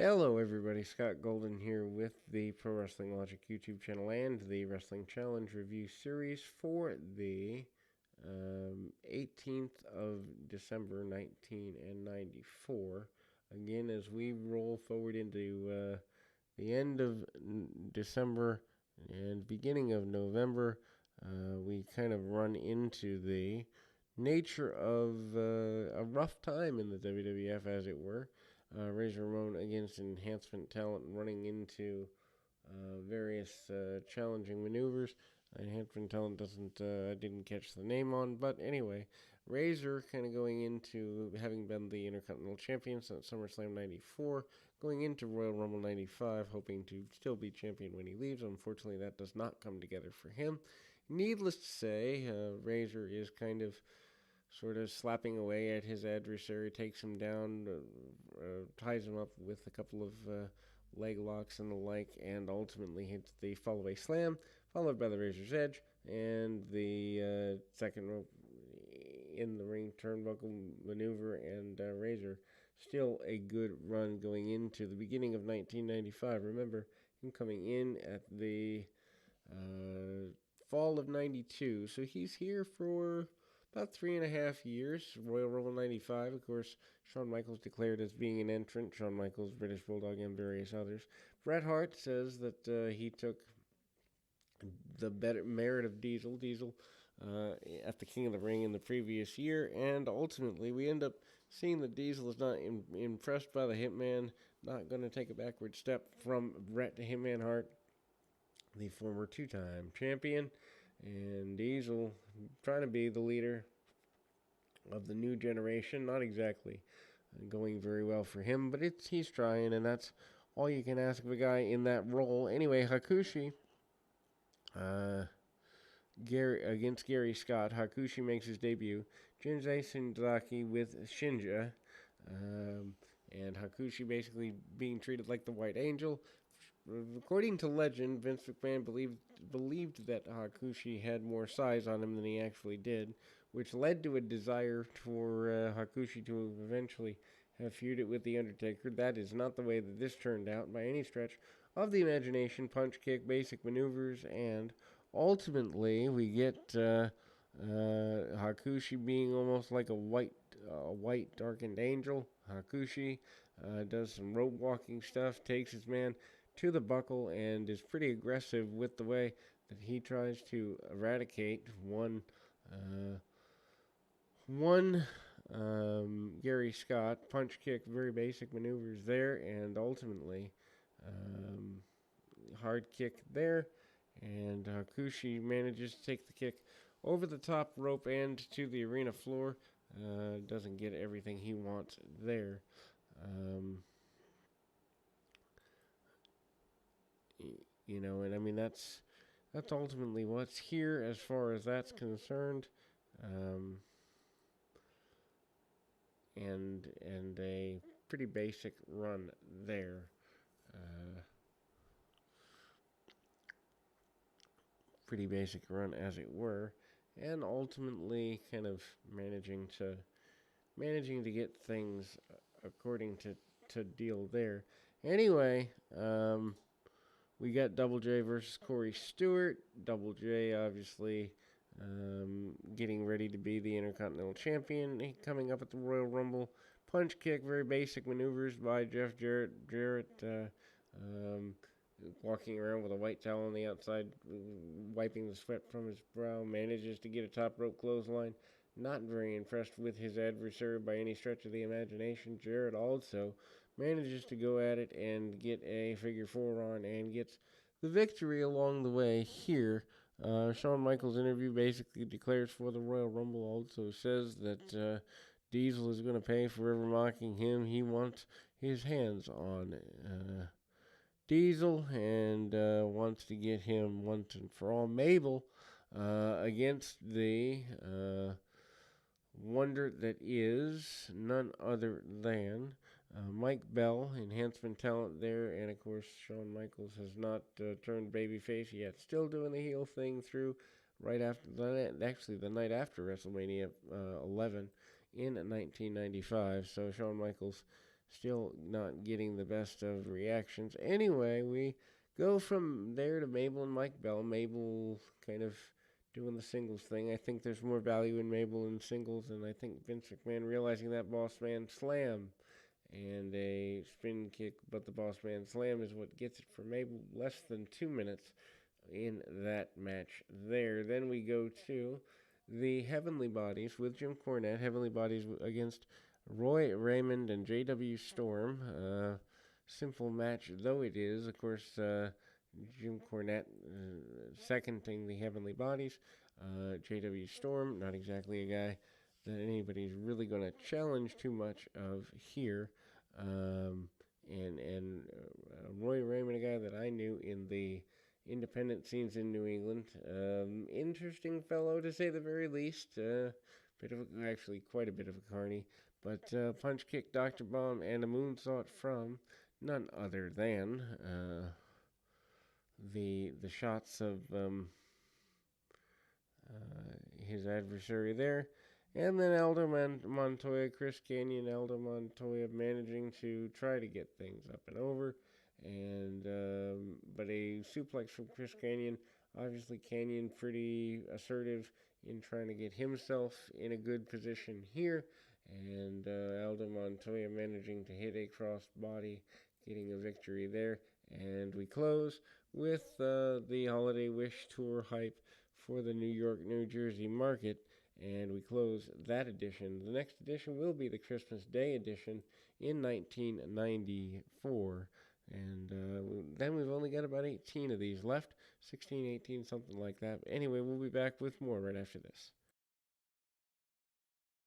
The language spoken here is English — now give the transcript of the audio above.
Hello, everybody. Scott Golden here with the Pro Wrestling Logic YouTube channel and the Wrestling Challenge review series for the 18th of December, 1994. Again, as we roll forward into the end of December and beginning of November, we kind of run into the nature of a rough time in the WWF, as it were. Razor Ramon against Enhancement Talent running into various challenging maneuvers. Enhancement Talent didn't catch the name on, but anyway, Razor kind of going into having been the Intercontinental Champion since SummerSlam 94, going into Royal Rumble 95, hoping to still be champion when he leaves. Unfortunately, that does not come together for him. Needless to say, Razor is kind of sort of slapping away at his adversary, takes him down, ties him up with a couple of leg locks and the like, and ultimately hits the fallaway slam, followed by the Razor's Edge, and the second rope in the ring turnbuckle maneuver, and Razor still a good run going into the beginning of 1995. Remember, him coming in at the fall of 92, so he's here for about 3.5 years. Royal Rumble 95, of course, Shawn Michaels declared as being an entrant. Shawn Michaels, British Bulldog, and various others. Bret Hart says that he took the better merit of Diesel. Diesel at the King of the Ring in the previous year, and ultimately we end up seeing that Diesel is not impressed by the Hitman, not going to take a backward step from Bret to Hitman Hart, the former two-time champion. And Diesel trying to be the leader of the new generation. Not exactly going very well for him, but he's trying, and that's all you can ask of a guy in that role. Anyway, Hakushi against Gary Scott. Hakushi makes his debut. Jinzei Shinzaki with Shinja. And Hakushi basically being treated like the White Angel. According to legend, Vince McMahon believed that Hakushi had more size on him than he actually did, which led to a desire for Hakushi to eventually have feuded with The Undertaker. That is not the way that this turned out by any stretch of the imagination. Punch, kick, basic maneuvers, and ultimately we get Hakushi being almost like a white darkened angel. Hakushi does some rope walking stuff, takes his man to the buckle, and is pretty aggressive with the way that he tries to eradicate one Gary Scott. Punch, kick, very basic maneuvers there, and ultimately hard kick there, and Hakushi manages to take the kick over the top rope and to the arena floor. Doesn't get everything he wants there. And I mean that's ultimately what's here as far as that's concerned. And a pretty basic run there. Pretty basic run, as it were, and ultimately kind of managing to get things according to deal there. Anyway, we got Double J versus Corey Stewart. Double J obviously getting ready to be the Intercontinental Champion, coming up at the Royal Rumble. Punch, kick, very basic maneuvers by Jeff Jarrett. Walking around with a white towel on the outside, wiping the sweat from his brow, manages to get a top rope clothesline. Not very impressed with his adversary by any stretch of the imagination. Jarrett also manages to go at it and get a figure four on and gets the victory along the way here. Shawn Michaels' interview basically declares for the Royal Rumble, also says that Diesel is going to pay for ever mocking him. He wants his hands on Diesel and wants to get him once and for all. Mabel against the wonder that is none other than Mike Bell, Enhancement Talent there, and of course Shawn Michaels has not turned babyface yet, still doing the heel thing through right after the night after WrestleMania 11 in 1995. So Shawn Michaels still not getting the best of reactions. Anyway, we go from there to Mabel and Mike Bell. Mabel kind of doing the singles thing. I think there's more value in Mabel in singles, and I think Vince McMahon realizing that Boss Man Slam and a spin kick, but the Boss Man Slam is what gets it for Mabel. Less than 2 minutes in that match there. Then we go to the Heavenly Bodies with Jim Cornette. Heavenly Bodies against Roy Raymond and J.W. Storm. Simple match though it is. Of course, Jim Cornette seconding the Heavenly Bodies. J.W. Storm, not exactly a guy that anybody's really going to challenge too much of here. And Roy Raymond, a guy that I knew in the independent scenes in New England. Interesting fellow, to say the very least. Actually quite a bit of a carny. But punch kick, Dr. Bomb, and a moonsault from none other than the shots of his adversary there. And then Aldo Montoya, Chris Kanyon, Aldo Montoya managing to try to get things up and over. And but a suplex from Chris Kanyon. Obviously, Kanyon pretty assertive in trying to get himself in a good position here. And Aldo Montoya managing to hit a cross body, getting a victory there. And we close with the Holiday Wish Tour hype for the New York, New Jersey market. And we close that edition. The next edition will be the Christmas Day edition in 1994. And then we've only got about 18 of these left. 16, 18, something like that. Anyway, we'll be back with more right after this.